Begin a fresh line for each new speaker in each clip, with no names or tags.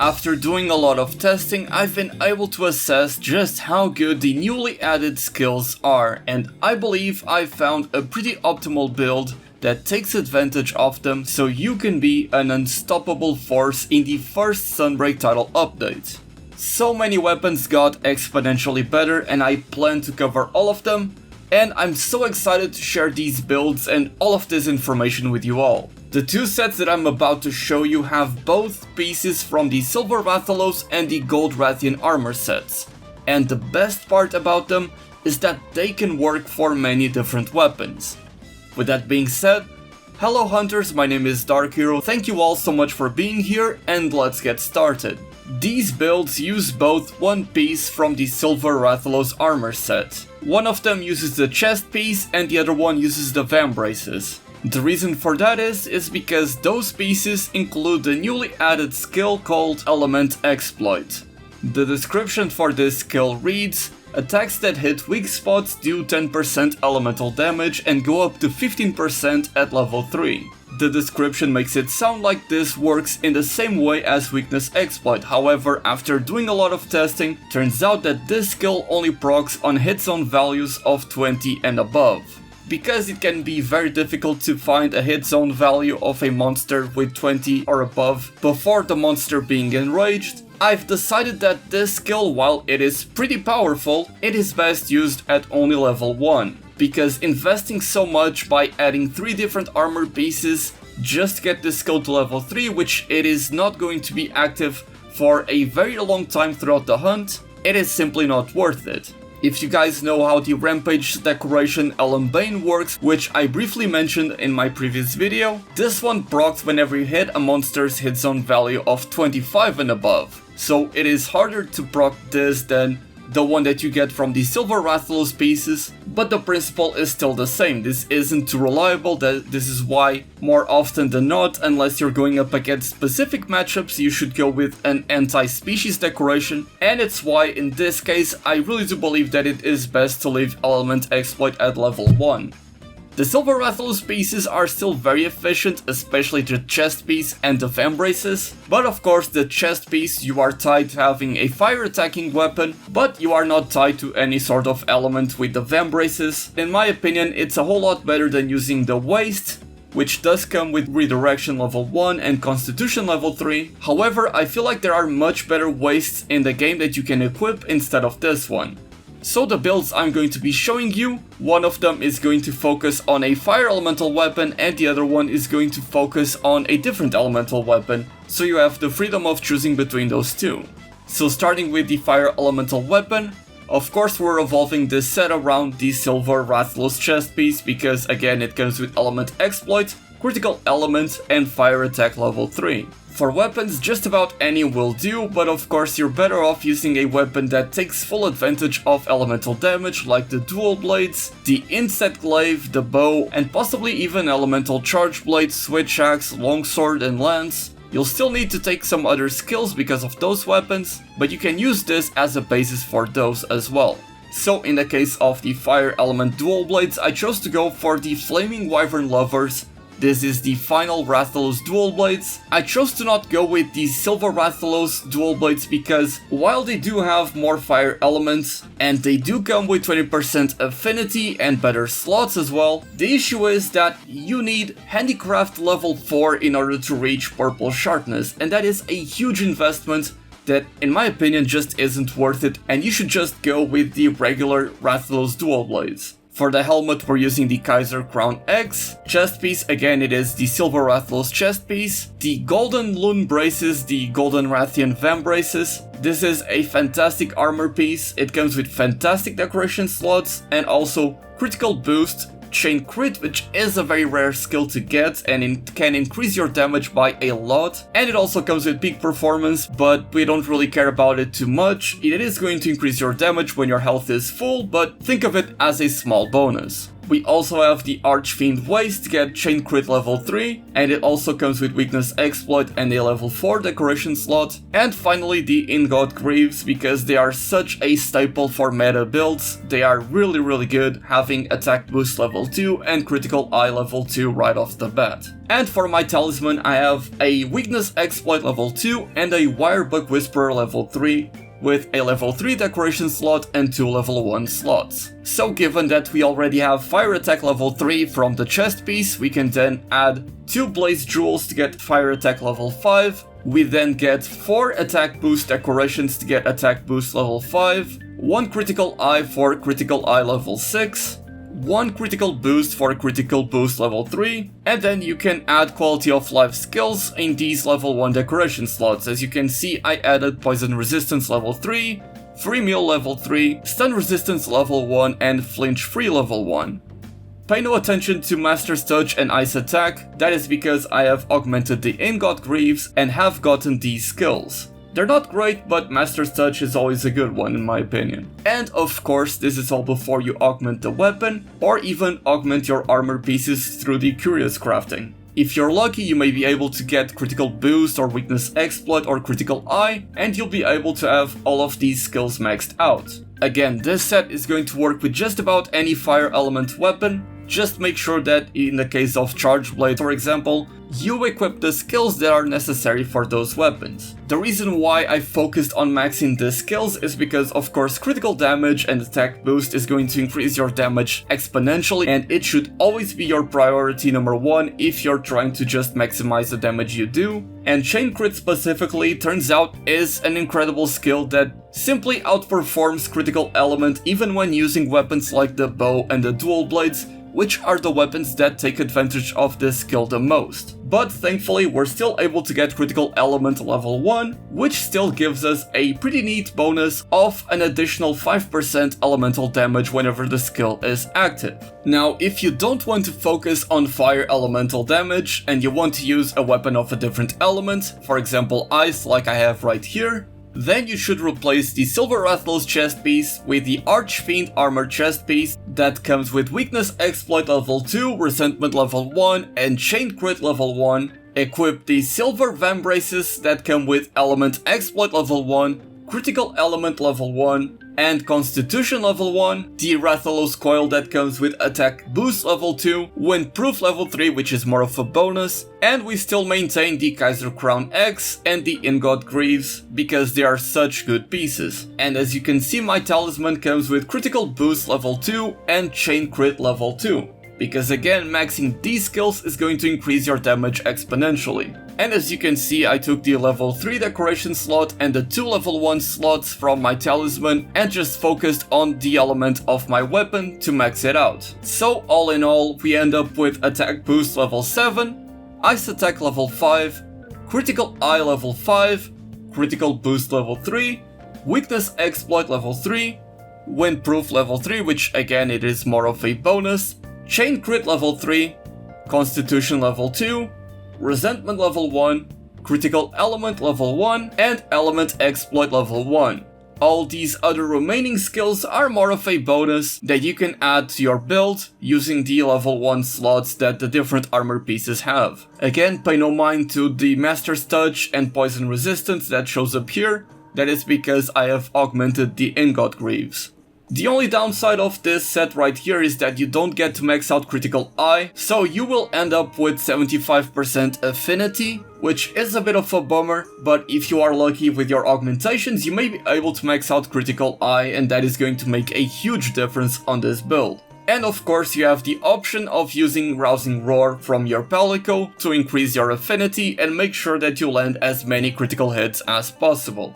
After doing a lot of testing, I've been able to assess just how good the newly added skills are, and I believe I've found a pretty optimal build that takes advantage of them so you can be an unstoppable force in the first Sunbreak title update. So many weapons got exponentially better and I plan to cover all of them, and I'm so excited to share these builds and all of this information with you all. The two sets that I'm about to show you have both pieces from the Silver Rathalos and the Gold Rathian armor sets. And the best part about them is that they can work for many different weapons. With that being said, hello hunters, my name is Dark Hero, thank you all so much for being here and let's get started. These builds use both one piece from the Silver Rathalos armor set. One of them uses the chest piece and the other one uses the vambraces. The reason for that is because those pieces include the newly added skill called Element Exploit. The description for this skill reads: attacks that hit weak spots do 10% elemental damage and go up to 15% at level 3. The description makes it sound like this works in the same way as Weakness Exploit, however, after doing a lot of testing, turns out that this skill only procs on hit zone values of 20 and above. Because it can be very difficult to find a hit zone value of a monster with 20 or above before the monster being enraged, I've decided that this skill, while it is pretty powerful, it is best used at only level 1. Because investing so much by adding 3 different armor pieces just to get this skill to level 3, which it is not going to be active for a very long time throughout the hunt, it is simply not worth it. If you guys know how the Rampage decoration Elembane works, which I briefly mentioned in my previous video, this one procs whenever you hit a monster's hit zone value of 25 and above. So it is harder to proc this than the one that you get from the Silver Rathalos pieces, but the principle is still the same. This isn't too reliable, this is why more often than not, unless you're going up against specific matchups, you should go with an anti-species decoration, and it's why in this case I really do believe that it is best to leave Element Exploit at level 1. The Silver Rathalos pieces are still very efficient, especially the chest piece and the vambraces, but of course the chest piece you are tied to having a fire attacking weapon, but you are not tied to any sort of element with the vambraces. In my opinion, it's a whole lot better than using the waist, which does come with redirection level 1 and constitution level 3. However, I feel like there are much better wastes in the game that you can equip instead of this one. So the builds I'm going to be showing you, one of them is going to focus on a fire elemental weapon and the other one is going to focus on a different elemental weapon, so you have the freedom of choosing between those two. So starting with the fire elemental weapon, of course we're evolving this set around the Silver Rathalos chest piece because again it comes with Element Exploit, Critical Element and Fire Attack level 3. For weapons, just about any will do, but of course you're better off using a weapon that takes full advantage of elemental damage like the dual blades, the insect glaive, the bow, and possibly even elemental charge blade, switch axe, longsword and lance. You'll still need to take some other skills because of those weapons, but you can use this as a basis for those as well. So in the case of the fire element dual blades, I chose to go for the Flaming Wyvern Lovers. This is the final Rathalos dual blades. I chose to not go with the Silver Rathalos dual blades because while they do have more fire elements and they do come with 20% affinity and better slots as well, the issue is that you need handicraft level 4 in order to reach purple sharpness, and that is a huge investment that in my opinion just isn't worth it, and you should just go with the regular Rathalos dual blades. For the helmet we're using the Kaiser Crown X. Chest piece, again it is the Silver Rathalos chest piece. The Golden Loon braces, the Golden Rathian vambraces. This is a fantastic armor piece. It comes with fantastic decoration slots and also critical boost, chain crit, which is a very rare skill to get and it can increase your damage by a lot, and it also comes with peak performance, but we don't really care about it too much. It is going to increase your damage when your health is full, but think of it as a small bonus. We also have the Archfiend Waste to get Chain Crit level 3, and it also comes with Weakness Exploit and a level 4 decoration slot. And finally the In-God Greaves, because they are such a staple for meta builds. They are really good, having attack boost level 2 and critical eye level 2 right off the bat. And for my talisman I have a Weakness Exploit level 2 and a Wirebug Whisperer level 3, with a level 3 decoration slot and 2 level 1 slots. So given that we already have fire attack level 3 from the chest piece, we can then add 2 blaze jewels to get fire attack level 5. We then get 4 attack boost decorations to get attack boost level 5, 1 critical eye for critical eye level 6, 1 critical boost for critical boost level 3, and then you can add quality of life skills in these level 1 decoration slots. As you can see, I added poison resistance level 3, free meal level 3, stun resistance level 1, and flinch free level 1. Pay no attention to Master's Touch and Ice Attack, that is because I have augmented the In-God Greaves and have gotten these skills. They're not great, but Master's Touch is always a good one in my opinion. And of course, this is all before you augment the weapon, or even augment your armor pieces through the Curious Crafting. If you're lucky, you may be able to get Critical Boost or Weakness Exploit or Critical Eye, and you'll be able to have all of these skills maxed out. Again, this set is going to work with just about any fire element weapon. Just make sure that in the case of Charge Blade, for example, you equip the skills that are necessary for those weapons. The reason why I focused on maxing the skills is because of course critical damage and attack boost is going to increase your damage exponentially, and it should always be your priority number 1 if you're trying to just maximize the damage you do. And Chain Crit specifically, turns out, is an incredible skill that simply outperforms critical element even when using weapons like the bow and the dual blades, which are the weapons that take advantage of this skill the most. But thankfully we're still able to get critical element level 1, which still gives us a pretty neat bonus of an additional 5% elemental damage whenever the skill is active. Now, if you don't want to focus on fire elemental damage and you want to use a weapon of a different element, for example ice like I have right here, then you should replace the Silver Rathalos chest piece with the Archfiend armor chest piece that comes with Weakness Exploit level 2, Resentment level 1, and Chain Crit level 1. Equip the Silver Vambraces that come with Element Exploit level 1, Critical Element level 1, and Constitution level 1, the Rathalos coil that comes with Attack Boost level 2, Wind Proof level 3, which is more of a bonus, and we still maintain the Kaiser Crown X and the In-God Greaves because they are such good pieces. And as you can see, my talisman comes with Critical Boost level 2 and Chain Crit level 2. Because again, maxing these skills is going to increase your damage exponentially. And as you can see, I took the level 3 decoration slot and the 2 level 1 slots from my talisman and just focused on the element of my weapon to max it out. So all in all, we end up with attack boost level 7, ice attack level 5, critical eye level 5, critical boost level 3, weakness exploit level 3, wind proof level 3, which again it is more of a bonus, chain crit level 3, constitution level 2, resentment level 1, critical element level 1, and element exploit level 1. All these other remaining skills are more of a bonus that you can add to your build using the level 1 slots that the different armor pieces have. Again, pay no mind to the Master's Touch and poison resistance that shows up here. That is because I have augmented the In-God Greaves. The only downside of this set right here is that you don't get to max out critical eye, so you will end up with 75% affinity, which is a bit of a bummer, but if you are lucky with your augmentations, you may be able to max out critical eye, and that is going to make a huge difference on this build. And of course you have the option of using Rousing Roar from your Palico to increase your affinity and make sure that you land as many critical hits as possible.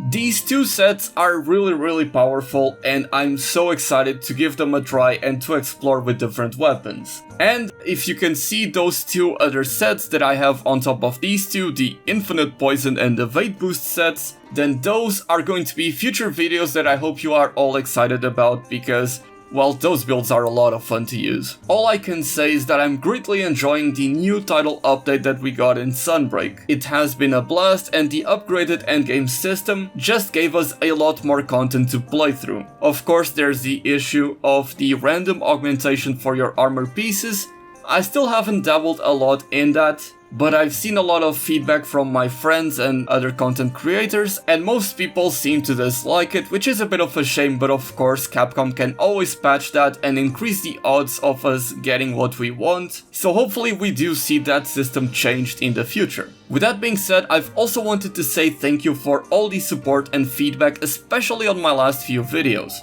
These two sets are really powerful, and I'm so excited to give them a try and to explore with different weapons. And if you can see those two other sets that I have on top of these two, the Infinite Poison and the Evade Boost sets, then those are going to be future videos that I hope you are all excited about, because well, those builds are a lot of fun to use. All I can say is that I'm greatly enjoying the new title update that we got in Sunbreak. It has been a blast, and the upgraded endgame system just gave us a lot more content to play through. Of course, there's the issue of the random augmentation for your armor pieces. I still haven't dabbled a lot in that, but I've seen a lot of feedback from my friends and other content creators, and most people seem to dislike it, which is a bit of a shame, but of course Capcom can always patch that and increase the odds of us getting what we want, so hopefully we do see that system changed in the future. With that being said, I've also wanted to say thank you for all the support and feedback, especially on my last few videos.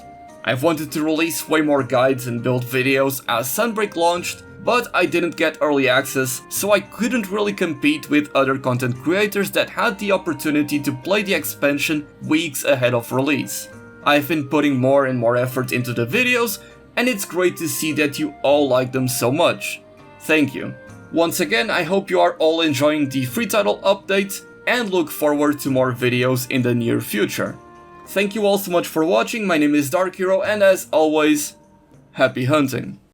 I've wanted to release way more guides and build videos as Sunbreak launched, but I didn't get early access, so I couldn't really compete with other content creators that had the opportunity to play the expansion weeks ahead of release. I've been putting more and more effort into the videos, and it's great to see that you all like them so much. Thank you. Once again, I hope you are all enjoying the free title update, and look forward to more videos in the near future. Thank you all so much for watching, my name is Dark Hero, and as always, happy hunting.